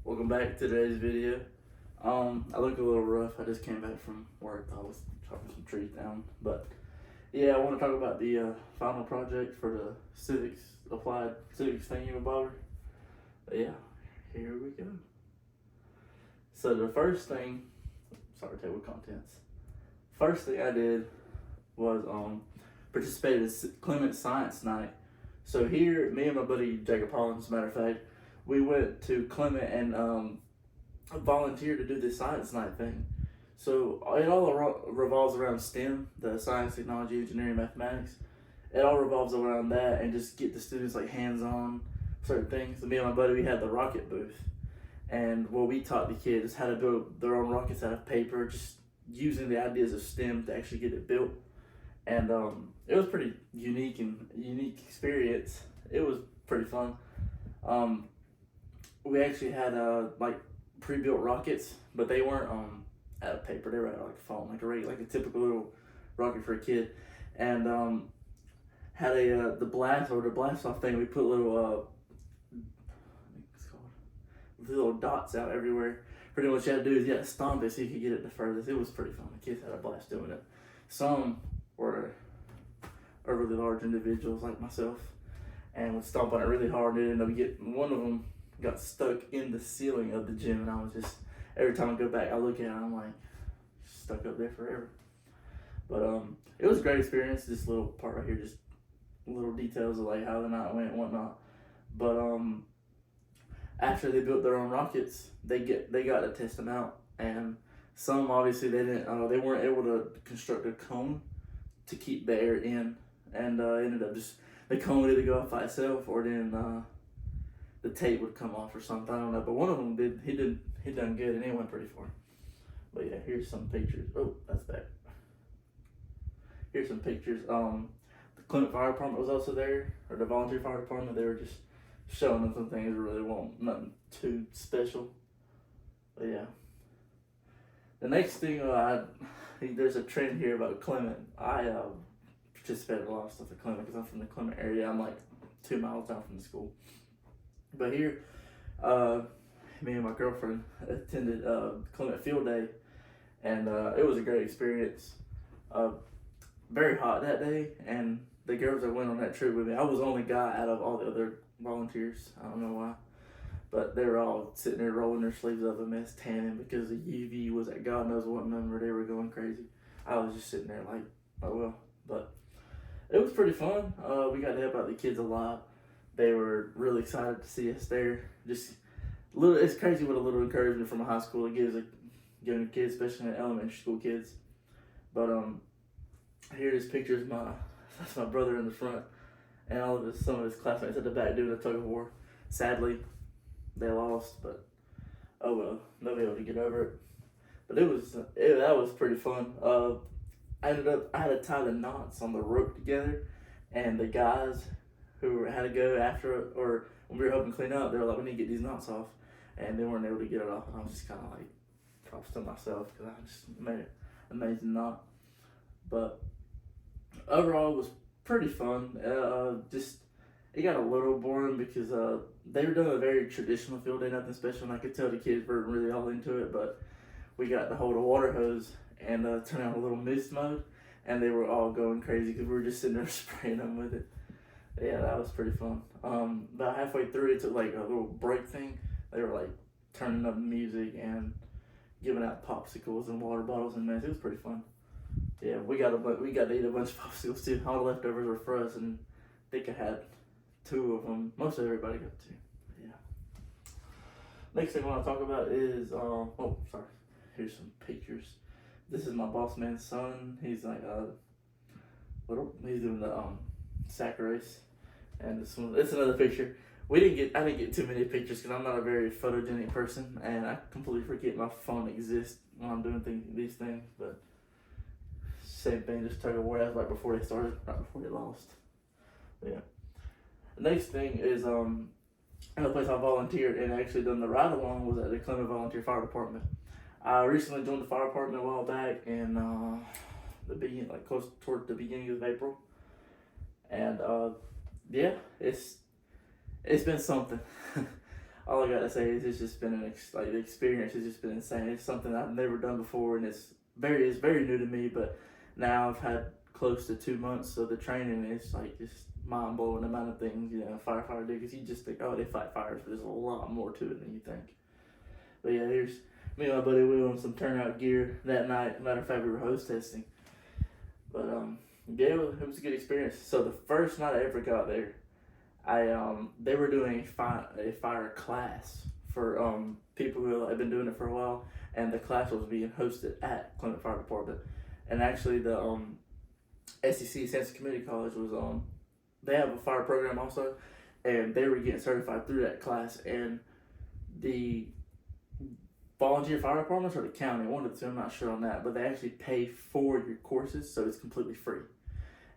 Welcome back to today's video. I look a little rough. I just came back from work. I was chopping some trees down. But yeah, I want to talk about the final project for the applied civics thingamabobber. But yeah, here we go. So the first thing, sorry, table contents. First thing I did was participated in Clement Science Night. So here, me and my buddy Jacob Hollins, as a matter of fact, we went to Clement and volunteered to do this science night thing. So it all revolves around STEM, the science, technology, engineering, mathematics. It all revolves around that and just get the students like hands-on certain things. So me and my buddy, we had the rocket booth. And what we taught the kids is how to build their own rockets out of paper, just using the ideas of STEM to actually get it built. And it was pretty unique experience. It was pretty fun. We actually had like pre-built rockets, but they weren't out of paper. They were out of like foam, like a typical little rocket for a kid. And had the blast off thing. We put little little dots out everywhere. Pretty much what you had to do is you had to stomp it so you could get it the furthest. It was pretty fun. The kids had a blast doing it. Some were really large individuals like myself and would stomp on it really hard, and ended up getting one of them got stuck in the ceiling of the gym, and I was just, every time I go back I look at it, I'm like stuck up there forever. But it was a great experience. This little part right here, just little details of like how the night went and whatnot. But after they built their own rockets, they got to test them out, and some obviously they weren't able to construct a cone to keep the air in, and ended up just the cone would either go off by itself or then the tape would come off or something. I don't know, but one of them did. He done good, and he went pretty far. But yeah, here's some pictures. Oh, that's back. Here's some pictures. The Clement Fire Department was also there, or the volunteer fire department. They were just showing them some things. Really won't nothing too special. But yeah. The next thing, there's a trend here about Clement. I participated in a lot of stuff at Clement because I'm from the Clement area. I'm like 2 miles down from the school. But here, me and my girlfriend attended Clement Field Day, and it was a great experience. Very hot that day, and the girls that went on that trip with me, I was the only guy out of all the other volunteers. I don't know why. But they were all sitting there rolling their sleeves up a mess, tanning because the UV was at God knows what number. They were going crazy. I was just sitting there like, oh well. But it was pretty fun. We got to help out the kids a lot. They were really excited to see us there. Just little. It's crazy what a little encouragement from a high school it gives a young kids, especially elementary school kids. But here is pictures. That's my brother in the front, and some of his classmates at the back doing a tug of war. Sadly, they lost, but oh well, they'll be able to get over it. But that was pretty fun. I had to tie the knots on the rope together, and the guys who had to go after it, or when we were helping clean up, they were like, we need to get these knots off, and they weren't able to get it off, and I was just kind of like, props to myself, because I just made an amazing knot. But overall, it was pretty fun. It got a little boring because they were doing a very traditional field day, nothing special, and I could tell the kids weren't really all into it, but we got to hold a water hose and turn on a little mist mode, and they were all going crazy because we were just sitting there spraying them with it. Yeah, that was pretty fun. About halfway through, it took like a little break thing. They were like turning up music and giving out popsicles and water bottles and mess. It was pretty fun. Yeah, we got to eat a bunch of popsicles too. All the leftovers were for us, and I think I had 2 of them. Most of everybody got 2. Yeah. Next thing I want to talk about is here's some pictures. This is my boss man's son. He's like he's doing the sack race, and it's another picture. I didn't get too many pictures because I'm not a very photogenic person, and I completely forget my phone exists when I'm doing these things. But same thing, just tug of war. That was right before they started, right before they lost. But yeah. The next thing is another place I volunteered and actually done the ride along was at the Clement Volunteer Fire Department. I recently joined the fire department a while back in close toward the beginning of April, and yeah, it's been something. all I gotta say is it's just been like the experience has just been insane. It's something I've never done before, and it's very new to me. But now I've had close to 2 months of the training. And it's like just mind blowing the amount of things firefighter do. Because you just think, oh, they fight fires, but there's a lot more to it than you think. But yeah, here's me and my buddy. We were on some turnout gear that night. Matter of fact, we were hose testing. But yeah, it was a good experience. So the first night I ever got there, they were doing a fire class for people who had been doing it for a while, and the class was being hosted at Clement Fire Department. And actually, the SEC, Sanford Community College, was they have a fire program also, and they were getting certified through that class. And the volunteer fire departments or the county, one of the two, I'm not sure on that, but they actually pay for your courses, so it's completely free.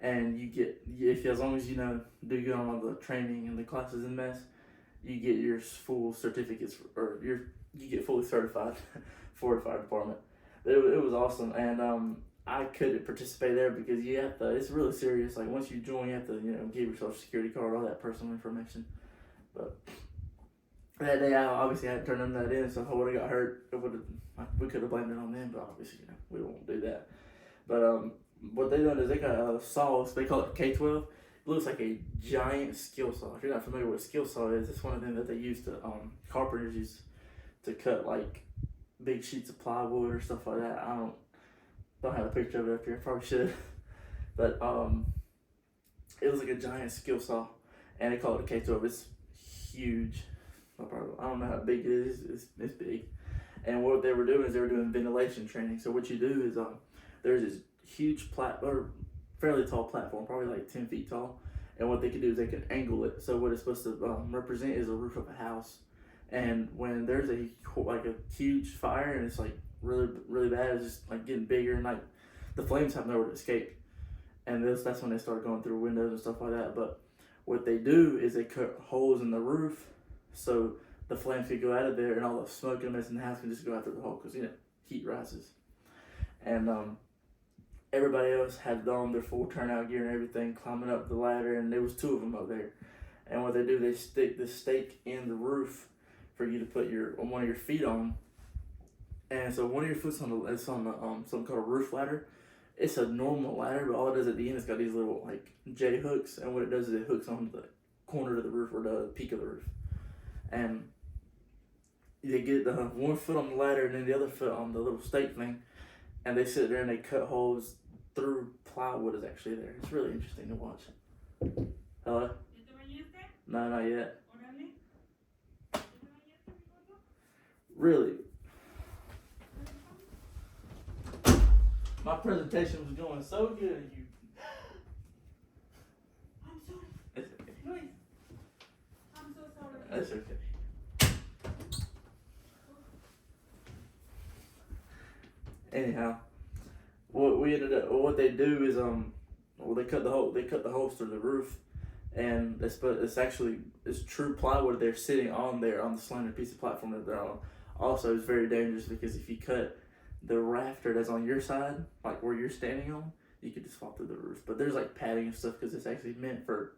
And you get, as long as do good on all the training and the classes and mess, you get your full certificates, or you get fully certified for the fire department. It was awesome, and I couldn't participate there because you have to. It's really serious. Like once you join, you have to give your social security card, all that personal information. But that day, I obviously hadn't turned that in, so if I would have got hurt, we could have blamed it on them. But obviously, we won't do that. But what they done is they got saws. They call it K12. It looks like a giant skill saw. If you're not familiar with what a skill saw is, it's one of them that they use to carpenters use to cut like big sheets of plywood or stuff like that. I don't have a picture of it up here. I probably should, but it was like a giant skill saw, and they call it a K12. It's huge. I don't know how big it is. It's big. And what they were doing is they were doing ventilation training. So what you do is there's this huge fairly tall platform, probably like 10 feet tall. And what they can do is they can angle it. So what it's supposed to represent is the roof of a house. And when there's a huge fire and it's like really, really bad, it's just like getting bigger and like the flames have nowhere to escape. And that's when they start going through windows and stuff like that. But what they do is they cut holes in the roof so the flames could go out of there and all the smoke and mess in the house can just go out through the hole because heat rises. And everybody else had on their full turnout gear and everything, climbing up the ladder, and there was 2 of them up there. And what they do, they stick the stake in the roof for you to put one of your feet on. And so one of your foot's on something called a roof ladder. It's a normal ladder, but all it does at the end, it's got these little like J hooks, and what it does is it hooks onto the corner of the roof or the peak of the roof. And they get the one foot on the ladder and then the other foot on the little stake thing, and they sit there and they cut holes through plywood is actually there. It's really interesting to watch. Hello? No, not yet. Really? My presentation was going so good. I'm sorry. It's okay. Luis. I'm so sorry. That's okay. Anyhow, what they do is they cut the holes through the roof, and it's true plywood they're sitting on there on the slender piece of platform that they're on. Also, it's very dangerous because if you cut the rafter that's on your side, like where you're standing on, you could just fall through the roof. But there's like padding and stuff because it's actually meant for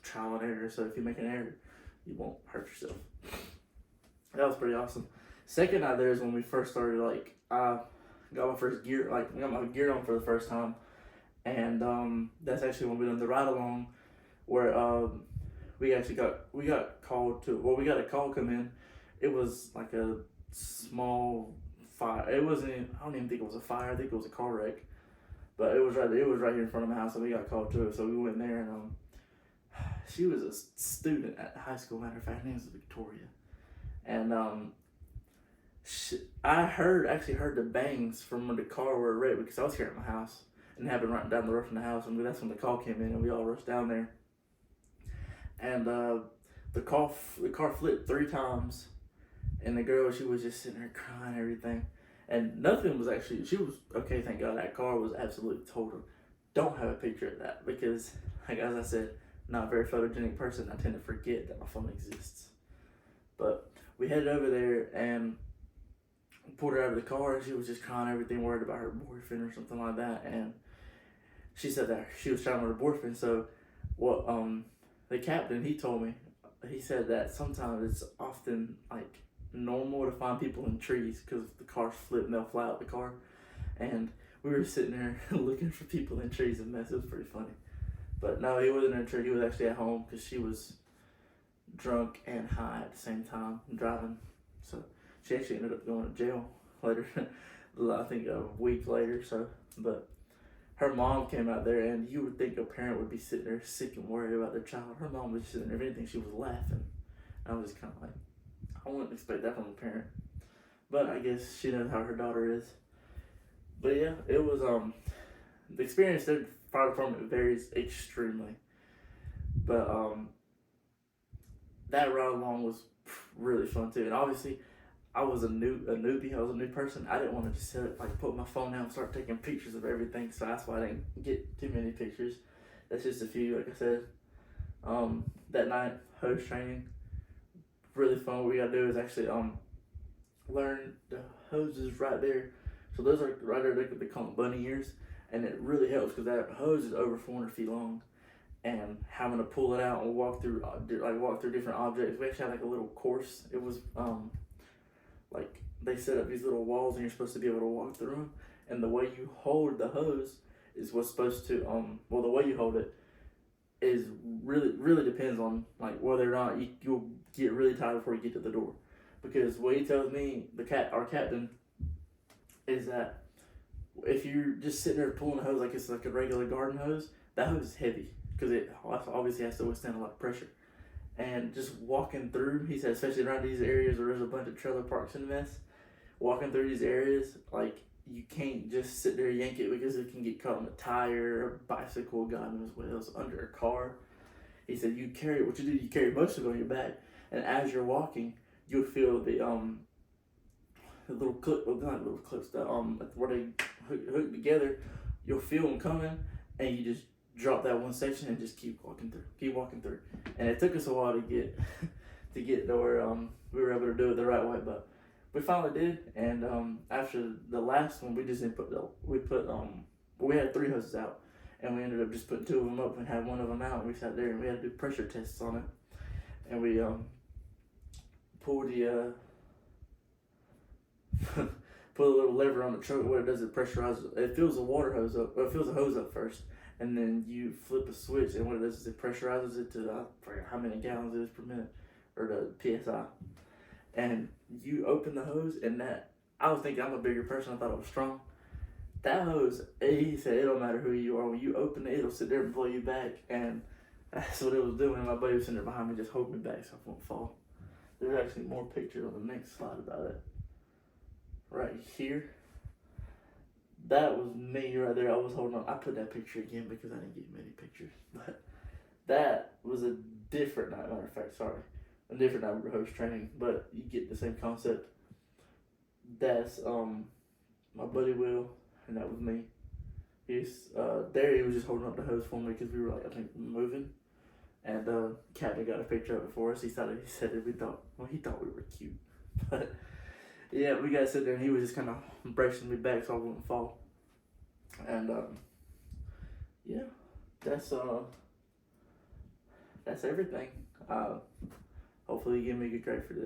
trial and error. So if you make an error, you won't hurt yourself. That was pretty awesome. Second night there is when we first started. I got my first gear, I got my gear on for the first time, and that's actually when we done the ride along, where we got called to. Well, we got a call come in. It was like a small fire. It wasn't. I don't even think it was a fire. I think it was a car wreck. But it was right here in front of my house, and we got called to it. So we went there, and she was a student at high school. Matter of fact, her name was Victoria, and I actually heard the bangs from when the car were wrecked because I was here at my house and happened right down the road from the house, and that's when the call came in, and we all rushed down there. And the car flipped 3 times, and the girl, she was just sitting there crying and everything, and nothing was actually. She was okay, thank God. That car was absolutely total. Don't have a picture of that because, like as I said, not a very photogenic person. I tend to forget that my phone exists. But we headed over there and pulled her out of the car, and she was just crying, everything, worried about her boyfriend or something like that. And she said that she was trying with her boyfriend. So what the captain, he told me, he said that sometimes it's often like normal to find people in trees because the cars flip and they'll fly out the car. And we were sitting there looking for people in trees and mess. It was pretty funny. But no, he wasn't in a tree. He was actually at home because she was drunk and high at the same time driving. So she actually ended up going to jail later. I think a week later. So, but her mom came out there, and you would think a parent would be sitting there sick and worried about their child. Her mom was sitting there. If anything, she was laughing. I was just kind of like, I wouldn't expect that from a parent. But I guess she knows how her daughter is. But yeah, it was the experience there. Fire department varies extremely. But that ride along was really fun too. And obviously, I was a newbie. I was a new person. I didn't want to just sit up, like put my phone down and start taking pictures of everything. So that's why I didn't get too many pictures. That's just a few. Like I said, that night hose training, really fun. What we gotta do is actually learn the hoses right there. So those are right there. They call them bunny ears, and it really helps because that hose is over 400 feet long. And having to pull it out and walk through different objects. We actually had like a little course. It was like they set up these little walls and you're supposed to be able to walk through them. And the way you hold the hose is what's supposed to the way you hold it is really depends on like whether or not you'll get really tired before you get to the door. Because what he tells me, our captain, is that if you're just sitting there pulling a hose like it's like a regular garden hose, that hose is heavy because it obviously has to withstand a lot of pressure. And just walking through, he said, especially around these areas where there's a bunch of trailer parks in the mess, walking through these areas, like you can't just sit there and yank it because it can get caught on a tire, a bicycle, God knows what else, under a car. He said you carry most of it on your back, and as you're walking, you'll feel the little clip, well not little clips, where they hook together. You'll feel them coming, and you just drop that one section and just keep walking through. And it took us a while to get to where we were able to do it the right way, but we finally did. And after the last one, we just didn't we had 3 hoses out, and we ended up just putting 2 of them up and had one of them out. And we sat there and we had to do pressure tests on it, and we pulled the put a little lever on the truck. What it does, it pressurizes. It fills the water hose up. Well, it fills the hose up first, and then you flip a switch, and what it does is it pressurizes it to I forget how many gallons it is per minute, or the PSI. And you open the hose, and I was thinking I'm a bigger person. I thought it was strong. That hose, he said, it don't matter who you are. When you open it, it'll sit there and blow you back. And that's what it was doing. My buddy was sitting there behind me, just holding me back so I won't fall. There's actually more pictures on the next slide about it. Right here. That was me right there. I was holding on. I put that picture again because I didn't get many pictures. But that was a different night. Matter of fact, sorry. A different night of hose training. But you get the same concept. That's my buddy Will, and that was me. He's there. He was just holding up the hose for me because we were like, I think, moving. And Captain got a picture of it for us. He said he thought we were cute. But yeah, we got to sit there, and he was just kind of bracing me back so I wouldn't fall. And yeah, that's everything. Hopefully you give me a good grade for this.